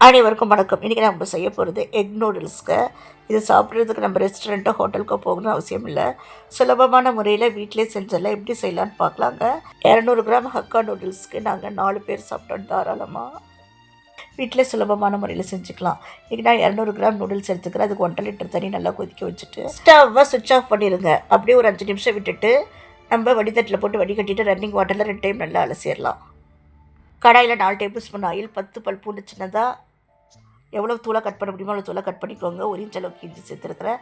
அனைவருக்கும் வணக்கம். இன்றைக்கி நம்ம செய்ய போகிறது எக் நூடுல்ஸ்க்கு. இது சாப்பிட்றதுக்கு நம்ம ரெஸ்டாரண்ட்டோ ஹோட்டலுக்கோ போகணும்னு அவசியம் இல்லை. சுலபமான முறையில் வீட்டிலே செஞ்செல்லாம் எப்படி செய்யலான்னு பார்க்கலாங்க. 200 கிராம் ஹக்கா நூடுல்ஸ்க்கு நாங்கள் 4 பேர் சாப்பிட்டோம். தாராளமாக வீட்டிலே சுலபமான முறையில் செஞ்சுக்கலாம். இன்றைக்கி நான் 200 கிராம் நூடுல்ஸ் எடுத்துக்கிறேன். அதுக்கு 1.5 லிட்டர் தண்ணி நல்லா கொதிக்க வச்சுட்டு ஸ்டவ்வை சுவிட்ச் ஆஃப் பண்ணிடுங்க. அப்படியே ஒரு 5 நிமிஷம் விட்டுட்டு நம்ம வடித்தட்டில் போட்டு வடிகட்டிட்டு ரன்னிங் வாட்டரில் 2 டைம் நல்லா அலசிடலாம். கடாயில் 4 டேபிள் ஸ்பூன் ஆயில், 10 பல் பூண்டு சின்னதாக எவ்வளோ தூளாக கட் பண்ண முடியுமோ அவ்வளோ தூளாக கட் பண்ணிக்கோங்க. 1 இன்ச் அளவுக்கு இஞ்சி சேர்த்துருக்கிறேன்.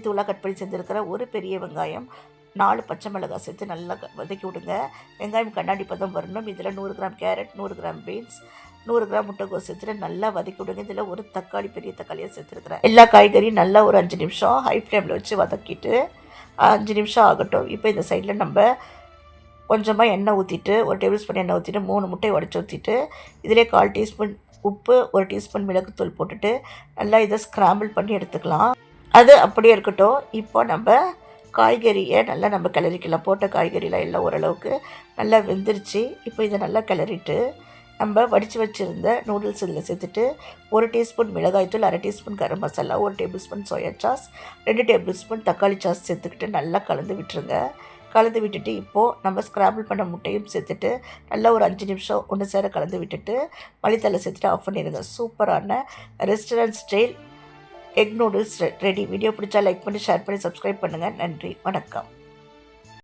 தூளாக கட் பண்ணி சேர்த்துருக்கிறேன். ஒரு பெரிய வெங்காயம், 4 பச்சை மிளகாய் சேர்த்து நல்லா வதக்கி விடுங்க. வெங்காயம் கண்ணாடி பதம் வரணும். இதில் 100 gram carrot, 100 gram beans, 100 gram முட்டைக்கோஸ் சேர்த்துட்டு நல்லா வதக்கி விடுங்க. இதில் ஒரு தக்காளி, பெரிய தக்காளியாக சேர்த்துருக்கிறேன். எல்லா காய்கறியும் நல்லா ஒரு 5 நிமிஷம் ஹை ஃப்ளேமில் வச்சு வதக்கிட்டு 5 நிமிஷம் ஆகட்டும். இப்போ இந்த சைடில் நம்ம கொஞ்சமாக எண்ணெய் ஊற்றிட்டு, 1 டேபிள் ஸ்பூன் எண்ணெய் ஊற்றிட்டு 3 முட்டையை உடச்சி ஊற்றிட்டு இதிலே 1/4 டீஸ்பூன் உப்பு, 1 டீஸ்பூன் மிளகுத்தூள் போட்டுட்டு நல்லா இதை ஸ்க்ராம்பிள் பண்ணி எடுத்துக்கலாம். அது அப்படியே இருக்கட்டும். இப்போ நம்ம காய்கறியை நல்லா நம்ம கிளறிக்கலாம். போட்ட காய்கறிலாம் எல்லாம் ஓரளவுக்கு நல்லா வெந்துருச்சு. இப்போ இதை நல்லா கிளறிட்டு நம்ம வடித்து வச்சுருந்த நூடுல்ஸ் இதில் சேர்த்துட்டு 1 டீஸ்பூன் மிளகாய்த்தூள், 1/2 teaspoon garam masala, 1 tablespoon soya sauce, 2 tablespoon தக்காளி சாஸ் சேர்த்துக்கிட்டு நல்லா கலந்து விட்டுருங்க. கலந்து விட்டுட்டு இப்போது நம்ம ஸ்க்ராம்பிள் பண்ண முட்டையும் சேர்த்துட்டு நல்லா ஒரு 5 நிமிஷம் ஒன்று சேர கலந்து விட்டுட்டு மல்லித்தலை சேர்த்துட்டு ஆஃப் பண்ணிடுங்க. சூப்பரான restaurant style egg noodles ready. Video பிடிச்சா லைக் பண்ணி, ஷேர் பண்ணி, சப்ஸ்கிரைப் பண்ணுங்கள். நன்றி, வணக்கம்.